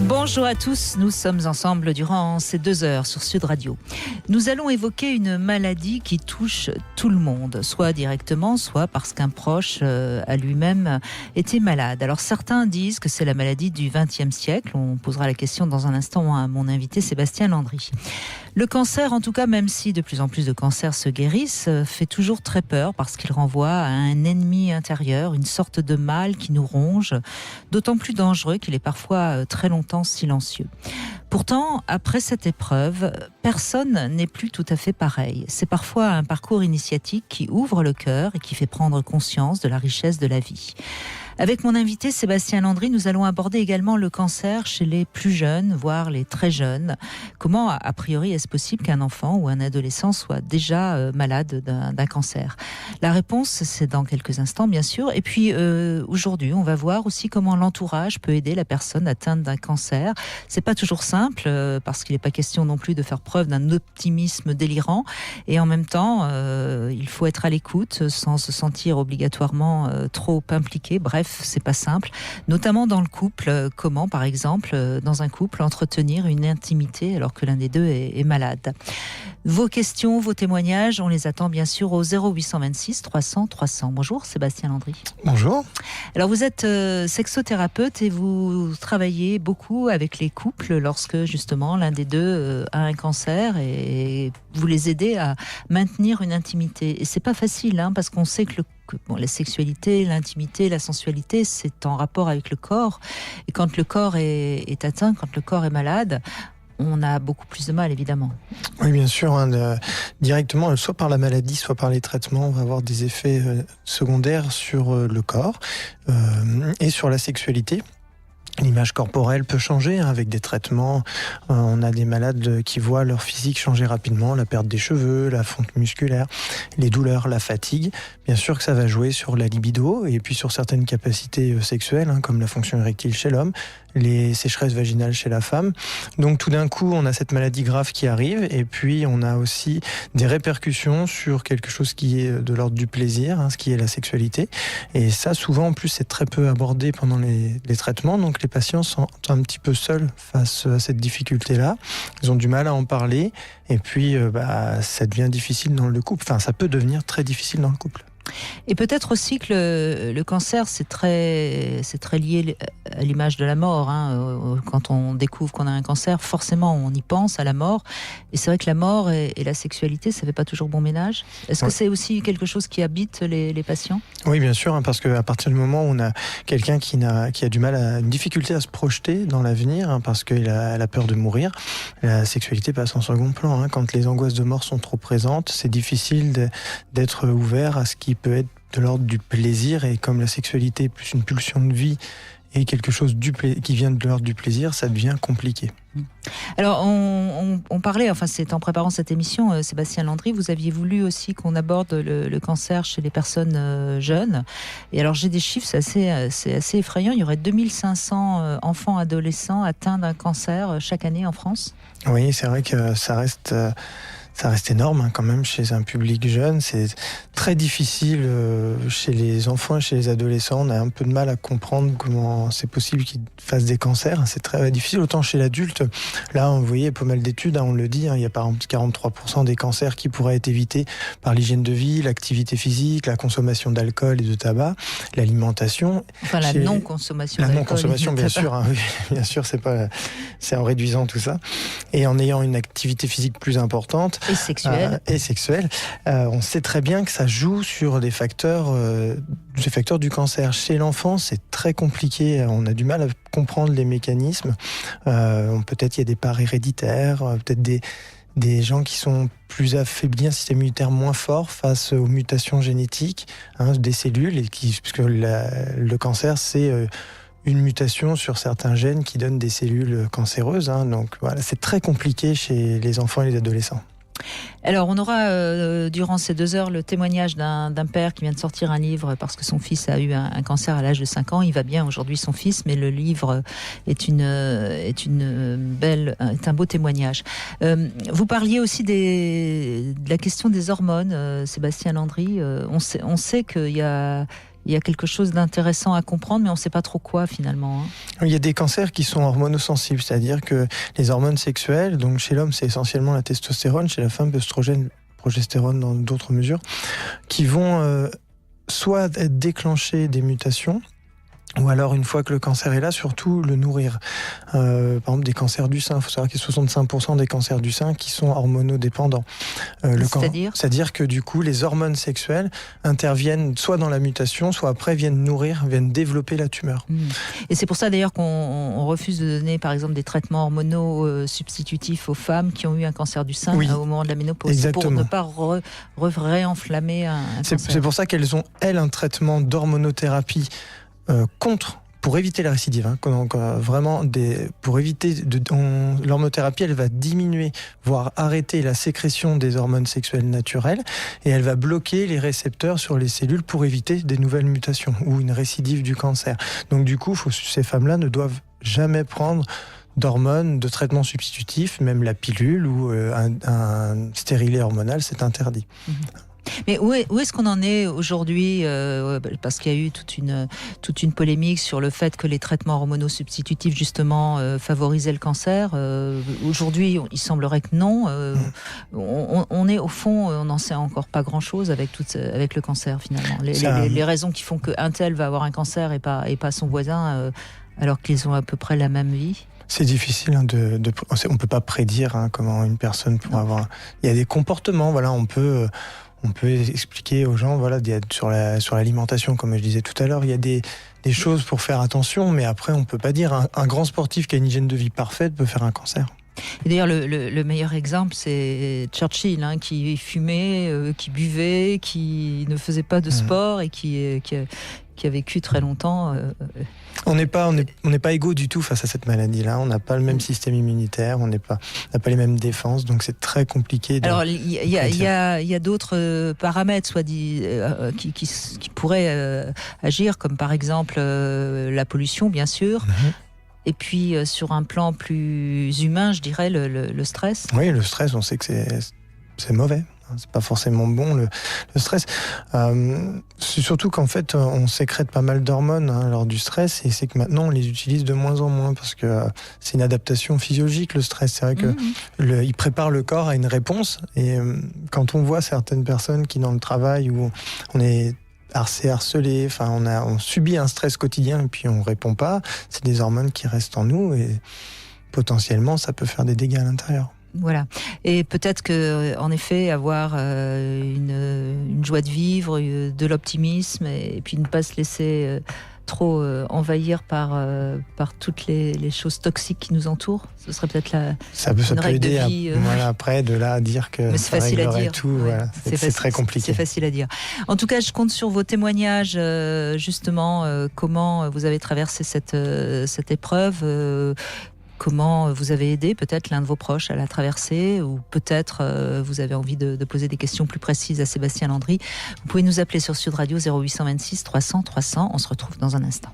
Bonjour à tous, nous sommes ensemble durant ces 2 heures sur Sud Radio. Nous allons évoquer une maladie qui touche tout le monde, soit directement, soit parce qu'un proche a lui-même été malade. Alors certains disent que c'est la maladie du XXe siècle, on posera la question dans un instant à mon invité Sébastien Landry. Le cancer, en tout cas, même si de plus en plus de cancers se guérissent, fait toujours très peur parce qu'il renvoie à un ennemi intérieur, une sorte de mal qui nous ronge, d'autant plus dangereux qu'il est parfois très longtemps silencieux. Pourtant, après cette épreuve, personne n'est plus tout à fait pareil. C'est parfois un parcours initiatique qui ouvre le cœur et qui fait prendre conscience de la richesse de la vie. Avec mon invité Sébastien Landry, nous allons aborder également le cancer chez les plus jeunes, voire les très jeunes. Comment, a priori, est-ce possible qu'un enfant ou un adolescent soit déjà malade d'un cancer ? La réponse, c'est dans quelques instants, bien sûr. Et puis, aujourd'hui, on va voir aussi comment l'entourage peut aider la personne atteinte d'un cancer. C'est pas toujours simple, parce qu'il n'est pas question non plus de faire preuve d'un optimisme délirant. Et en même temps, il faut être à l'écoute sans se sentir obligatoirement trop impliqué. Bref, c'est pas simple, notamment dans le couple. Comment, par exemple, dans un couple, entretenir une intimité alors que l'un des deux est malade. Vos questions, vos témoignages, on les attend bien sûr au 0826 300 300. Bonjour Sébastien Landry. Bonjour. Alors vous êtes sexothérapeute et vous travaillez beaucoup avec les couples lorsque justement l'un des deux a un cancer et vous les aidez à maintenir une intimité. Et c'est pas facile, parce qu'on sait que la sexualité, l'intimité, la sensualité, c'est en rapport avec le corps. Et quand le corps est atteint, quand le corps est malade, on a beaucoup plus de mal, évidemment. Oui, bien sûr. Directement, soit par la maladie, soit par les traitements, on va avoir des effets secondaires sur le corps et sur la sexualité. L'image corporelle peut changer avec des traitements. On a des malades qui voient leur physique changer rapidement, la perte des cheveux, la fonte musculaire, les douleurs, la fatigue. Bien sûr que ça va jouer sur la libido et puis sur certaines capacités sexuelles, comme la fonction érectile chez l'homme, les sécheresses vaginales chez la femme. Donc tout d'un coup, on a cette maladie grave qui arrive et puis on a aussi des répercussions sur quelque chose qui est de l'ordre du plaisir, ce qui est la sexualité. Et ça, souvent, en plus, c'est très peu abordé pendant les traitements. Donc les patients sont un petit peu seuls face à cette difficulté-là. Ils ont du mal à en parler et puis ça devient difficile dans le couple. Enfin, ça peut devenir très difficile dans le couple. Et peut-être aussi que le cancer, c'est très lié à l'image de la mort. Quand on découvre qu'on a un cancer, forcément, on y pense à la mort. Et c'est vrai que la mort et la sexualité, ça ne fait pas toujours bon ménage. Est-ce que c'est aussi quelque chose qui habite les patients ? Oui, bien sûr, parce qu'à partir du moment où on a quelqu'un qui a du mal une difficulté à se projeter dans l'avenir, parce qu'elle a peur de mourir, la sexualité passe en second plan. Quand les angoisses de mort sont trop présentes, c'est difficile d'être ouvert à ce qui peut être de l'ordre du plaisir, et comme la sexualité est plus une pulsion de vie et quelque chose qui vient de l'ordre du plaisir, ça devient compliqué. Alors on parlait, c'est en préparant cette émission, Sébastien Landry, vous aviez voulu aussi qu'on aborde le cancer chez les personnes jeunes. Et alors j'ai des chiffres, c'est assez effrayant. Il y aurait 2500 enfants adolescents atteints d'un cancer chaque année en France. Oui, c'est vrai que ça reste énorme quand même chez un public jeune. C'est très difficile chez les enfants et chez les adolescents. On a un peu de mal à comprendre comment c'est possible qu'ils fassent des cancers. C'est très difficile. Autant chez l'adulte, là, vous voyez, pas mal d'études, on le dit, il y a par exemple 43% des cancers qui pourraient être évités par l'hygiène de vie, l'activité physique, la consommation d'alcool et de tabac, l'alimentation. Enfin, la non-consommation d'alcool. La non-consommation, bien sûr. Oui, bien sûr, c'est en réduisant tout ça. Et en ayant une activité physique plus importante. Et sexuelle. On sait très bien que ça joue sur des facteurs du cancer. Chez l'enfant, c'est très compliqué. On a du mal à comprendre les mécanismes. Peut-être il y a des parts héréditaires, peut-être des gens qui sont plus affaiblis, un système immunitaire moins fort face aux mutations génétiques des cellules, puisque le cancer, c'est une mutation sur certains gènes qui donnent des cellules cancéreuses. Donc voilà, c'est très compliqué chez les enfants et les adolescents. Alors, on aura durant ces 2 heures le témoignage d'un père qui vient de sortir un livre parce que son fils a eu un cancer à l'âge de 5 ans. Il va bien aujourd'hui, son fils, mais le livre est un beau témoignage. Vous parliez aussi de la question des hormones, Sébastien Landry. On sait qu'il y a il y a quelque chose d'intéressant à comprendre, mais on ne sait pas trop quoi finalement. Il y a des cancers qui sont hormonosensibles, c'est-à-dire que les hormones sexuelles, donc chez l'homme c'est essentiellement la testostérone, chez la femme l'œstrogène, progestérone dans d'autres mesures, qui vont soit être déclenchées des mutations, ou alors, une fois que le cancer est là, surtout le nourrir. Par exemple, des cancers du sein. Il faut savoir qu'il y a 65% des cancers du sein qui sont hormonodépendants. C'est-à-dire que du coup, les hormones sexuelles interviennent soit dans la mutation, soit après viennent développer la tumeur. Et c'est pour ça d'ailleurs qu'on refuse de donner, par exemple, des traitements hormonaux substitutifs aux femmes qui ont eu un cancer du sein au moment de la ménopause. Exactement. Pour ne pas réenflammer un cancer. C'est pour ça qu'elles ont, elles, un traitement d'hormonothérapie pour éviter la récidive, pour éviter l'hormonothérapie, elle va diminuer, voire arrêter la sécrétion des hormones sexuelles naturelles, et elle va bloquer les récepteurs sur les cellules pour éviter des nouvelles mutations ou une récidive du cancer. Donc du coup, ces femmes-là ne doivent jamais prendre d'hormones, de traitements substitutifs, même la pilule ou un stérilet hormonal, c'est interdit. Mais où est-ce qu'on en est aujourd'hui parce qu'il y a eu toute une polémique sur le fait que les traitements hormonaux substitutifs justement favorisaient le cancer. Aujourd'hui, il semblerait que non. On est au fond, on n'en sait encore pas grand-chose avec le cancer finalement. Les raisons qui font qu'un tel va avoir un cancer et pas son voisin alors qu'ils ont à peu près la même vie. C'est difficile, on peut pas prédire comment une personne pourra avoir. Il y a des comportements, on peut expliquer aux gens, sur l'alimentation, comme je disais tout à l'heure, il y a des choses pour faire attention, mais après, on peut pas dire un grand sportif qui a une hygiène de vie parfaite peut faire un cancer. Et d'ailleurs, le meilleur exemple, c'est Churchill, qui fumait, qui buvait, qui ne faisait pas de sport et qui a vécu très longtemps. On n'est pas égaux du tout face à cette maladie-là. On n'a pas le même système immunitaire, on n'a pas les mêmes défenses, donc c'est très compliqué. Alors il y a d'autres paramètres, qui pourraient agir, comme par exemple la pollution, bien sûr. Et puis sur un plan plus humain, je dirais le stress. Oui, le stress, on sait que c'est mauvais. C'est pas forcément bon le stress. C'est surtout qu'en fait on sécrète pas mal d'hormones lors du stress, et c'est que maintenant on les utilise de moins en moins parce que c'est une adaptation physiologique, le stress. C'est vrai que il prépare le corps à une réponse, et quand on voit certaines personnes qui dans le travail où on est harcelé, on subit un stress quotidien et puis on répond pas, c'est des hormones qui restent en nous et potentiellement ça peut faire des dégâts à l'intérieur. Voilà. Et peut-être que, en effet, avoir une joie de vivre, de l'optimisme, et puis ne pas se laisser trop envahir par toutes les choses toxiques qui nous entourent. Ce serait peut-être ça peut aider de vie. Après, de là à dire que ça réglerait tout, c'est très compliqué. C'est facile à dire. En tout cas, je compte sur vos témoignages, justement, comment vous avez traversé cette épreuve. Comment vous avez aidé peut-être l'un de vos proches à la traverser, ou peut-être vous avez envie de poser des questions plus précises à Sébastien Landry. Vous pouvez nous appeler sur Sud Radio 0826 300 300. On se retrouve dans un instant.